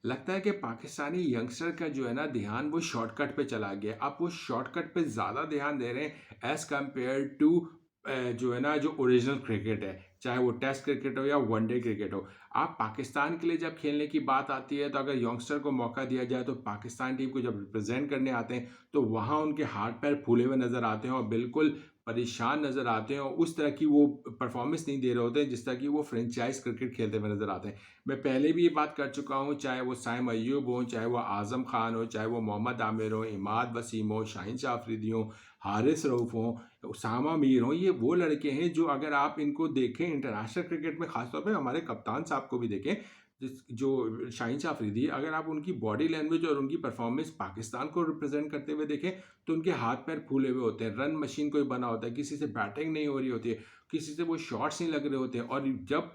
लगता है कि पाकिस्तानी यंगस्टर का जो है ना ध्यान वो शॉर्टकट पे चला गया। आप वो शॉर्टकट पे ज़्यादा ध्यान दे रहे हैं एज़ कम्पेयर टू जो है ना जो ओरिजिनल क्रिकेट है, चाहे वो टेस्ट क्रिकेट हो या वनडे क्रिकेट हो। आप पाकिस्तान के लिए जब खेलने की बात आती है तो अगर यंगस्टर को मौका दिया जाए तो पाकिस्तान टीम को जब रिप्रेजेंट करने आते हैं तो वहाँ उनके हाथ पैर फूले हुए नज़र आते हैं और बिल्कुल परेशान नज़र आते हैं और उस तरह की वो परफॉर्मेंस नहीं दे रहे होते जिस तरह की वो फ्रेंचाइज क्रिकेट खेलते हुए नज़र आते हैं। मैं पहले भी ये बात कर चुका हूँ, चाहे वो साइम अय्यूब हो, चाहे वो आज़म खान हो, चाहे वो मोहम्मद आमिर हो, इमाद वसीम हो, शाहीन शाह अफरीदी हो, हारिस रऊफ़ हो, उसामा मीर हो, ये वो लड़के हैं जो अगर आप इनको देखें इंटरनेशनल क्रिकेट में, ख़ासतौर पे हमारे कप्तान साहब को भी देखें, जो शाहीन शाह अफरीदी, अगर आप उनकी बॉडी लैंग्वेज और उनकी परफॉर्मेंस पाकिस्तान को रिप्रेजेंट करते हुए देखें तो उनके हाथ पैर फूले हुए होते हैं, रन मशीन कोई बना होता है, किसी से बैटिंग नहीं हो रही होती है, किसी से वो शॉट्स नहीं लग रहे होते हैं। और जब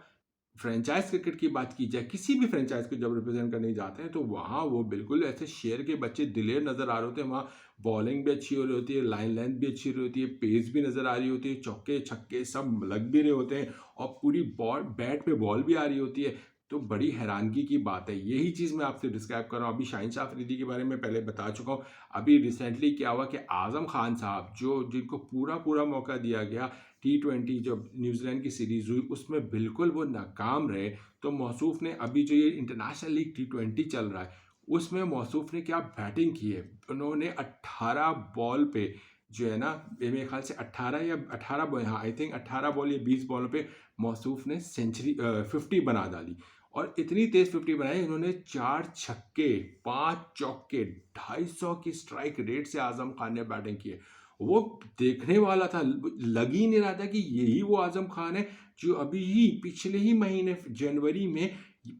फ्रेंचाइज क्रिकेट की बात की जाए, किसी भी फ्रेंचाइज को जब रिप्रेजेंट करने जाते हैं तो वहाँ वो बिल्कुल ऐसे शेर के बच्चे दिलेर नज़र आ रहे होते हैं। वहाँ बॉलिंग भी अच्छी हो रही होती है, लाइन लेंथ भी अच्छी हो रही होती है, पेस भी नज़र आ रही होती है, चौके छक्के सब लग भी रहे होते हैं और पूरी बॉल बैट पे बॉल भी आ रही होती है। तो बड़ी हैरानगी की बात है। यही चीज़ मैं आपसे डिस्क्राइब कर रहा हूँ। अभी शाहीन शाह अफरीदी के बारे में पहले बता चुका हूँ। अभी रिसेंटली क्या हुआ कि आज़म खान साहब जो जिनको पूरा पूरा मौका दिया गया T20 जब न्यूजीलैंड की सीरीज़ हुई उसमें बिल्कुल वो नाकाम रहे। तो मौसूफ़ ने अभी जो ये इंटरनेशनल लीग T20 चल रहा है उसमें मौसूफ़ ने क्या बैटिंग की है। उन्होंने 18 बॉल पे जो है ना, मेरे ख्याल से 18 या 18 बॉल, हाँ आई थिंक 18 बॉल या 20 बॉलों पे मौसूफ़ ने सेंचुरी 50 बना डाली। और इतनी तेज़ 50 बनाई, इन्होंने 4 छक्के, 5 चौके, 250 की स्ट्राइक रेट से आज़म खान ने बैटिंग की है। वो देखने वाला था, लग ही नहीं रहा था कि यही वो आज़म खान है जो अभी ही पिछले ही महीने जनवरी में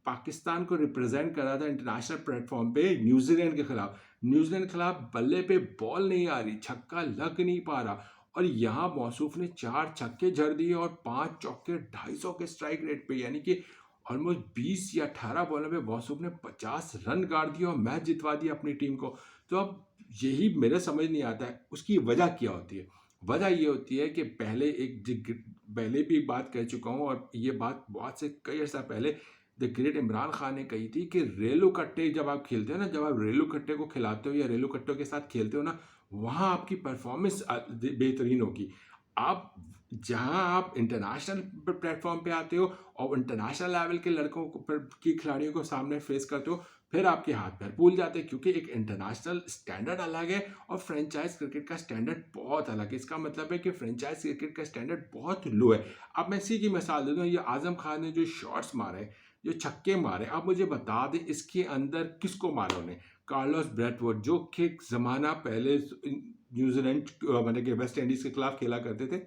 पाकिस्तान को रिप्रेजेंट कर रहा था इंटरनेशनल प्लेटफॉर्म पे न्यूजीलैंड के खिलाफ। न्यूजीलैंड के खिलाफ बल्ले पे बॉल नहीं आ रही, छक्का लग नहीं पा रहा और यहाँ मौसूफ ने 4 छक्के जड़ दिए और 5 चौके 250 के स्ट्राइक रेट पे, यानी कि ऑलमोस्ट 20 या 18 बॉलों में मौसूफ ने 50 रन गाड़ दिया और मैच जितवा दिया अपनी टीम को। तो अब यही मेरे समझ नहीं आता है उसकी वजह क्या होती है। वजह ये होती है कि पहले भी बात कह चुका हूँ और ये बात बहुत से कई अर्सा पहले द ग्रेट इमरान खान ने कही थी कि रेलू कट्टे जब आप खेलते हो ना, जब आप रेलू कट्टे को खिलाते हो या रेलू कट्टों के साथ खेलते हो ना, वहाँ आपकी परफॉर्मेंस बेहतरीन होगी। आप जहाँ आप इंटरनेशनल प्लेटफॉर्म पे आते हो और इंटरनेशनल लेवल के लड़कों को की खिलाड़ियों को सामने फेस करते हो, फिर आपके हाथ पैर फूल जाते हैं क्योंकि एक इंटरनेशनल स्टैंडर्ड अलग है और फ्रेंचाइज क्रिकेट का स्टैंडर्ड बहुत अलग है। इसका मतलब है कि फ्रेंचाइज क्रिकेट का स्टैंडर्ड बहुत लो है। अब मैं इसी की मिसाल दे दूँ, ये आज़म खान ने जो शॉट्स मारे, जो छक्के मारे, आप मुझे बता दें इसके अंदर किसको मारा उन्हें? कार्लोस ब्रैथवाइट जो कि एक ज़माना पहले न्यूजीलैंड मतलब कि वेस्ट इंडीज़ के खिलाफ खेला करते थे,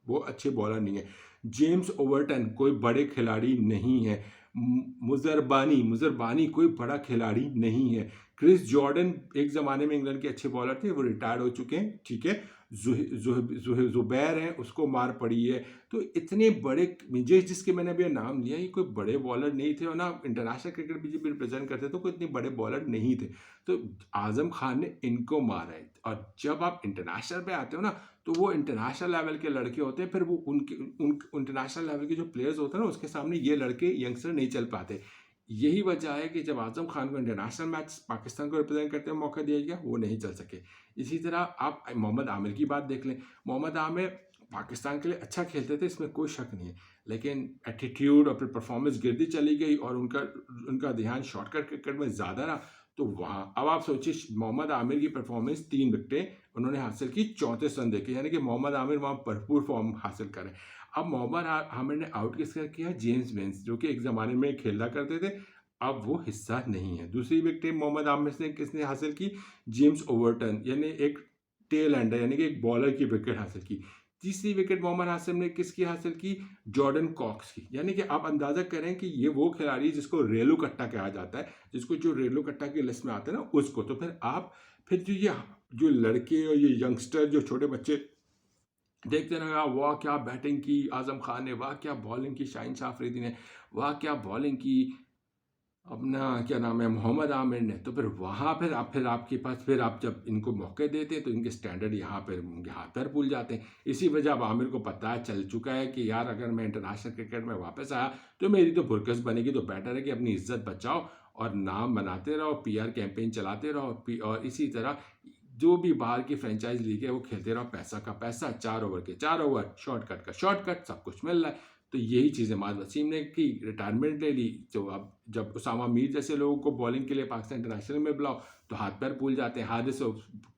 वो अच्छे बॉलर नहीं है। जेम्स ओवर्टन कोई बड़े खिलाड़ी नहीं है। मुज़रबानी कोई बड़ा खिलाड़ी नहीं है। क्रिस जॉर्डन एक ज़माने में इंग्लैंड के अच्छे बॉलर थे, वो रिटायर्ड हो चुके हैं, ठीक है। ज़ुबैर हैं, उसको मार पड़ी है। तो इतने बड़े मुझे जिसके मैंने अभी नाम लिया, ये कोई बड़े बॉलर नहीं थे और ना इंटरनेशनल क्रिकेट भी रिप्रेजेंट करते तो कोई इतने बड़े बॉलर नहीं थे। तो आज़म खान ने इनको मारा है और जब आप इंटरनेशनल पे आते हो ना, तो वो इंटरनेशनल लेवल के लड़के होते हैं, फिर वो उनके उन इंटरनेशनल लेवल के जो प्लेयर्स होते हैं ना, उसके सामने ये लड़के यंगस्टर नहीं चल पाते। यही वजह है कि जब आज़म खान को इंटरनेशनल मैच पाकिस्तान को रिप्रेजेंट करते हुए मौका दिया गया, वो नहीं चल सके। इसी तरह आप मोहम्मद आमिर की बात देख लें। मोहम्मद आमिर पाकिस्तान के लिए अच्छा खेलते थे, इसमें कोई शक नहीं है, लेकिन एटीट्यूड और फिर परफॉर्मेंस गिरती चली गई और उनका उनका ध्यान शॉर्टकट क्रिकेट में ज़्यादा रहा। तो वहाँ अब आप सोचिए, मोहम्मद आमिर की परफॉर्मेंस 3 विकेटें उन्होंने हासिल की, 34 रन देके, यानी कि मोहम्मद आमिर वहाँ भरपूर फॉर्म हासिल करें। अब मोहम्मद आमिर ने आउट किसका किया? जेम्स विंस, जो कि एक ज़माने में खेला करते थे, अब वो हिस्सा नहीं है। दूसरी विकेट मोहम्मद आमिर ने किसने हासिल की? जेम्स ओवर्टन, यानी एक टेल एंडर, यानी कि एक बॉलर की विकेट हासिल की। तीसरी विकेट मोहम्मद हासिम ने किसकी हासिल की? जॉर्डन कॉक्स की। यानी कि आप अंदाज़ा करें कि ये वो खिलाड़ी जिसको रेलू कट्टा कहा जाता है, जिसको जो रेलू कट्टा की लिस्ट में आते हैं ना, उसको। तो फिर जो लड़के और ये यंगस्टर जो छोटे बच्चे देखते रहेंगे, वाह क्या बैटिंग की आज़म खान ने, वाह क्या बॉलिंग की शाहीन शाह अफरीदी ने, वाह क्या बॉलिंग की अपना क्या नाम है मोहम्मद आमिर ने। तो फिर आपके पास फिर आप जब इनको मौके देते हैं तो इनके स्टैंडर्ड यहाँ पर उनके हाथ पैर भूल जाते हैं। इसी वजह अब आमिर को पता चल चुका है कि यार अगर मैं इंटरनेशनल क्रिकेट में वापस आया तो मेरी तो फुरकस बनेगी, तो बेटर है कि अपनी इज्जत बचाओ और नाम बनाते रहो, पीआर कैंपेन चलाते रहो, और इसी तरह जो भी बाहर की फ्रेंचाइज लीग है वो खेलते रहो, पैसा का पैसा, 4 ओवर के 4 ओवर, शॉर्टकट का शॉर्टकट, सब कुछ मिल रहा है। तो यही चीज़ें माज वसीम ने की, रिटायरमेंट ले ली। तो अब जब उसामा मीर जैसे लोगों को बॉलिंग के लिए पाकिस्तान इंटरनेशनल में बुलाओ तो हाथ पैर फूल जाते हैं, हाथ से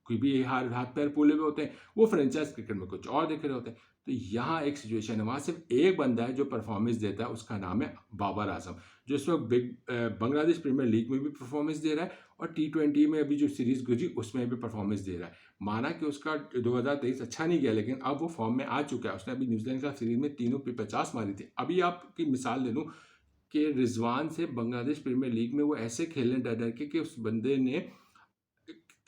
कोई भी हाथ पैर फूले हुए होते हैं, वो फ्रेंचाइज क्रिकेट में कुछ और दिख रहे होते हैं। तो यहाँ एक सिचुएशन है, वहाँ सिर्फ एक बंदा है जो परफॉर्मेंस देता है, उसका नाम है बाबर आजम, जो इस वक्त बांग्लादेश प्रीमियर लीग में भी परफॉर्मेंस दे रहा है और T20 में अभी जो सीरीज गुजरी उसमें भी परफॉर्मेंस दे रहा है। माना कि उसका 2023 अच्छा नहीं गया, लेकिन अब वो फॉर्म में आ चुका है। उसने अभी न्यूजीलैंड का सीरीज में तीनों पे 50 मारी थी। अभी आपकी मिसाल ले लूँ कि रिजवान से बांग्लादेश प्रीमियर लीग में वो ऐसे खेलने डर डर के कि उस बंदे ने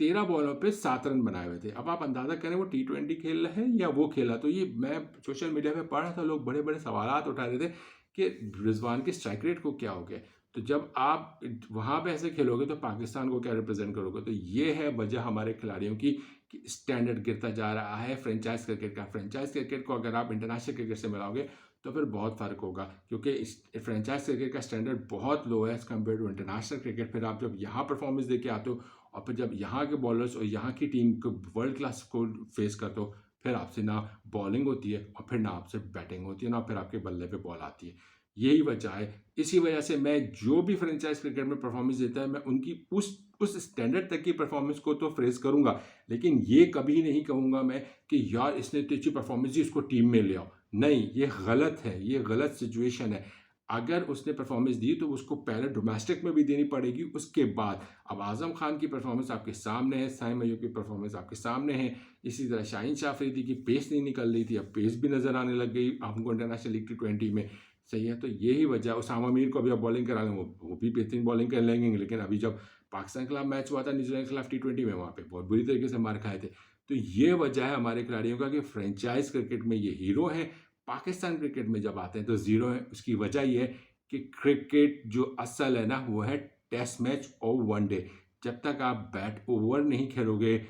13 बॉलों पे 7 रन बनाए हुए थे। अब आप अंदाजा करें वो T20 खेल रहे हैं या वो खेला। तो ये मैं सोशल मीडिया पे पढ़ रहा था, लोग बड़े बड़े सवाल उठा रहे थे कि रिजवान के स्ट्राइक रेट को क्या हो गया। तो जब आप वहाँ पे ऐसे खेलोगे तो पाकिस्तान को क्या रिप्रेजेंट करोगे। तो ये है वजह हमारे खिलाड़ियों की कि स्टैंडर्ड गिरता जा रहा है फ्रेंचाइज क्रिकेट का। फ्रेंचाइज क्रिकेट को अगर आप इंटरनेशनल क्रिकेट से मिलाओगे तो फिर बहुत फ़र्क होगा, क्योंकि इस फ्रेंचाइज क्रिकेट का स्टैंडर्ड बहुत लो है as compare to international cricket. फिर आप जब यहाँ परफॉर्मेंस दे के आते हो और फिर जब यहाँ के बॉलर्स और यहाँ की टीम को वर्ल्ड क्लास को फेस करते हो, फिर आपसे ना बॉलिंग होती है और फिर ना आपसे बैटिंग होती है, ना फिर आपके बल्ले पे बॉल आती है। यही वजह है। इसी वजह से मैं जो भी फ्रेंचाइज क्रिकेट में परफॉर्मेंस देता है, मैं उनकी उस स्टैंडर्ड तक की परफॉर्मेंस को तो फ्रेज करूंगा, लेकिन ये कभी नहीं कहूँगा मैं कि यार इसने तो अच्छी परफॉर्मेंस दी, इसको टीम में ले आओ। नहीं, ये गलत है, ये गलत सिचुएशन है। अगर उसने परफॉर्मेंस दी तो उसको पहले डोमेस्टिक में भी देनी पड़ेगी, उसके बाद। अब आजम खान की परफॉर्मेंस आपके सामने है, साइम अय्यूब की परफॉर्मेंस आपके सामने है, इसी तरह शाहीन शाह अफरीदी की पेस नहीं निकल रही थी, अब पेस भी नजर आने लग गई हमको इंटरनेशनल लीग T20 में। सही है, तो यही वजह। उसामा मीर को अभी आप बॉलिंग करा लें, वो भी बेहतरीन बॉलिंग कर लेंगे, लेकिन अभी जब पाकिस्तान के खिलाफ मैच हुआ था न्यूजीलैंड के खिलाफ T20 में, वहाँ पे बहुत बुरी तरीके से मार खाए थे। तो ये वजह है हमारे खिलाड़ियों का कि फ्रेंचाइज क्रिकेट में ये हीरो हैं, पाकिस्तान क्रिकेट में जब आते हैं तो ज़ीरो है। उसकी वजह ये है कि क्रिकेट जो असल है ना वो है टेस्ट मैच और वनडे। जब तक आप बैट ओवर नहीं खेलोगे,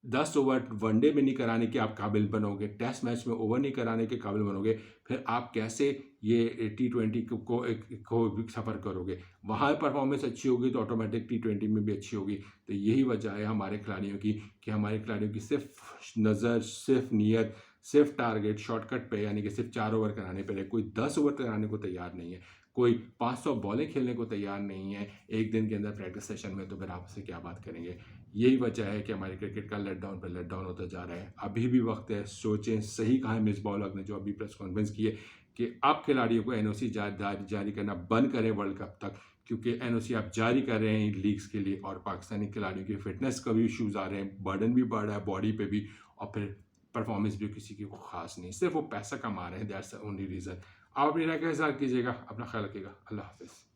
10 ओवर वनडे में नहीं कराने के आप काबिल बनोगे, टेस्ट मैच में ओवर नहीं कराने के काबिल बनोगे, फिर आप कैसे ये T20 को सफ़र करोगे। वहाँ परफॉर्मेंस अच्छी होगी तो ऑटोमेटिक T20 में भी अच्छी होगी। तो यही वजह है हमारे खिलाड़ियों की कि हमारे खिलाड़ियों की सिर्फ नज़र, सिर्फ नीयत, सिर्फ टारगेट शॉर्टकट पे, यानी कि सिर्फ 4 ओवर कराने पे है। कोई 10 ओवर कराने को तैयार नहीं है, कोई 500 बॉलें खेलने को तैयार नहीं है एक दिन के अंदर प्रैक्टिस सेशन में। तो फिर आपसे क्या बात करेंगे। यही वजह है कि हमारे क्रिकेट का लेट डाउन पर लेट डाउन होता जा रहा है। अभी भी वक्त है, सोचें। सही कहा है मिसबाह उल हक ने जो अभी प्रेस कॉन्फ्रेंस की है कि आप खिलाड़ियों को NOC जारी करना बंद करें वर्ल्ड कप तक, क्योंकि NOC आप जारी कर रहे हैं लीग्स के लिए और पाकिस्तानी खिलाड़ियों की फिटनेस का भी इशूज़ आ रहे हैं, बर्डन भी बढ़ रहा है बॉडी पे भी, और फिर परफॉर्मेंस भी किसी की खास नहीं, सिर्फ वो पैसा कमा रहे हैं। That's the only reason. आप अपनी राय का इज़हार कीजिएगा, अपना ख्याल रखिएगा। अल्लाह हाफिज़।